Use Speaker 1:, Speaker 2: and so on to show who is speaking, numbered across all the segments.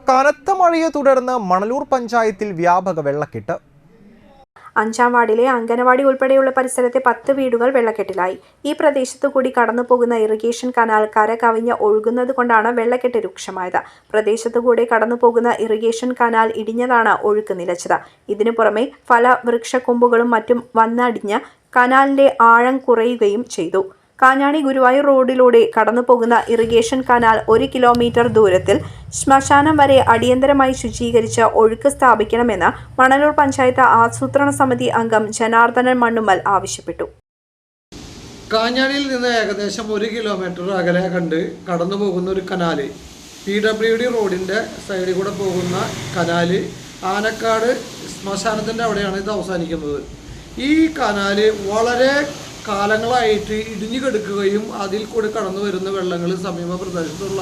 Speaker 1: കനത്ത മഴയെ തുടർന്ന് മണലൂർ പഞ്ചായത്തിൽ വ്യാപക വെള്ളക്കെട്ട്.
Speaker 2: 5-ാം വാർഡിലെ അംഗനവാടി ഉൾപ്പെടെയുള്ള പരിസരത്തെ 10 വീടുകൾ വെള്ളക്കെട്ടിലായി. ഈ പ്രദേശത്തു കൂടി കടന്നുപോകുന്ന ഇറിഗേഷൻ കനാൽ കര കവിഞ്ഞ് ഒഴുകുന്നതുകൊണ്ടാണ് വെള്ളക്കെട്ട് രൂക്ഷമായത്. പ്രദേശത്തുകൂടെ കടന്നുപോകുന്ന ഇറിഗേഷൻ കനാൽ ഇടിഞ്ഞതാണ് ഒഴുക്ക് നിലച്ചത്. ഇതിനു പുറമെ ഫലവൃക്ഷക്കൊമ്പുകളും മറ്റും വന്നടിഞ്ഞ് കനാലിന്റെ ആഴം കുറയുകയും ചെയ്തു. കാഞ്ഞാണി ഗുരുവായൂർ റോഡിലൂടെ കടന്നുപോകുന്ന ഇറിഗേഷൻ കനാൽ 1 കിലോമീറ്റർ ദൂരത്തിൽ ശ്മശാനം വരെ അടിയന്തരമായി ശുചീകരിച്ച് ഒഴുക്ക് സ്ഥാപിക്കണമെന്ന് മണലൂർ പഞ്ചായത്ത് ആസൂത്രണ സമിതി അംഗം ജനാർദ്ദനൻ മണ്ണുമ്മൽ ആവശ്യപ്പെട്ടു.
Speaker 3: കാഞ്ഞാണിയിൽ നിന്ന് ഏകദേശം 1 കിലോമീറ്റർ അകലെ കണ്ട് കടന്നു പോകുന്ന ഒരു കനാല്, PWD റോഡിൻ്റെ സൈഡിൽ കൂടെ പോകുന്ന കനാല് ആനക്കാട് ശ്മശാനത്തിൻ്റെ അവിടെയാണ് ഇത് അവസാനിക്കുന്നത്. ഈ കനാല് വളരെ കാലങ്ങളായിട്ട് ഇടിഞ്ഞു കിടക്കുകയും അതിൽ കൂടി കടന്നു വരുന്ന വെള്ളങ്ങൾ സമീപ പ്രദേശത്തുള്ള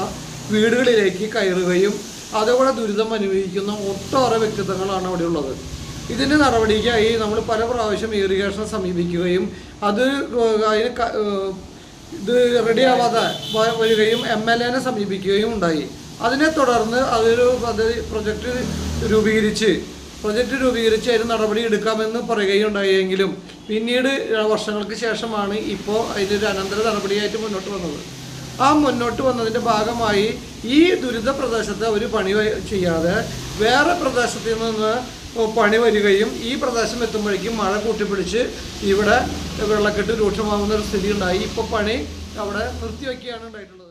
Speaker 3: വീടുകളിലേക്ക് കയറുകയും അതോടെ ദുരിതം അനുഭവിക്കുന്ന ഒട്ടേറെ വ്യക്തിത്വങ്ങളാണ് അവിടെ ഉള്ളത്. ഇതിൻ്റെ നടപടിക്കായി നമ്മൾ പല പ്രാവശ്യം ഇറിഗേഷനെ സമീപിക്കുകയും അതിന് ഇത് റെഡിയാവാതെ വരികയും MLA സമീപിക്കുകയും ഉണ്ടായി. അതിനെ തുടർന്ന് അതൊരു പ്രൊജക്റ്റ് രൂപീകരിച്ച് അതിന് നടപടി എടുക്കാമെന്ന് പറയുകയുണ്ടായെങ്കിലും പിന്നീട് വർഷങ്ങൾക്ക് ശേഷമാണ് ഇപ്പോൾ അതിനൊരു അനന്തര നടപടിയായിട്ട് മുന്നോട്ട് വന്നത്. ആ മുന്നോട്ട് വന്നതിൻ്റെ ഭാഗമായി ഈ ദുരിത പ്രദേശത്ത് ഒരു പണി ചെയ്യാതെ വേറെ പ്രദേശത്തിൽ നിന്ന് പണി വരികയും ഈ പ്രദേശം എത്തുമ്പോഴേക്കും മഴ കൂട്ടിപ്പിടിച്ച് ഇവിടെ വെള്ളക്കെട്ട് രൂക്ഷമാകുന്ന ഒരു സ്ഥിതി ഉണ്ടായി. ഇപ്പോൾ പണി അവിടെ നിർത്തിവെക്കുകയാണ് ഉണ്ടായിട്ടുള്ളത്.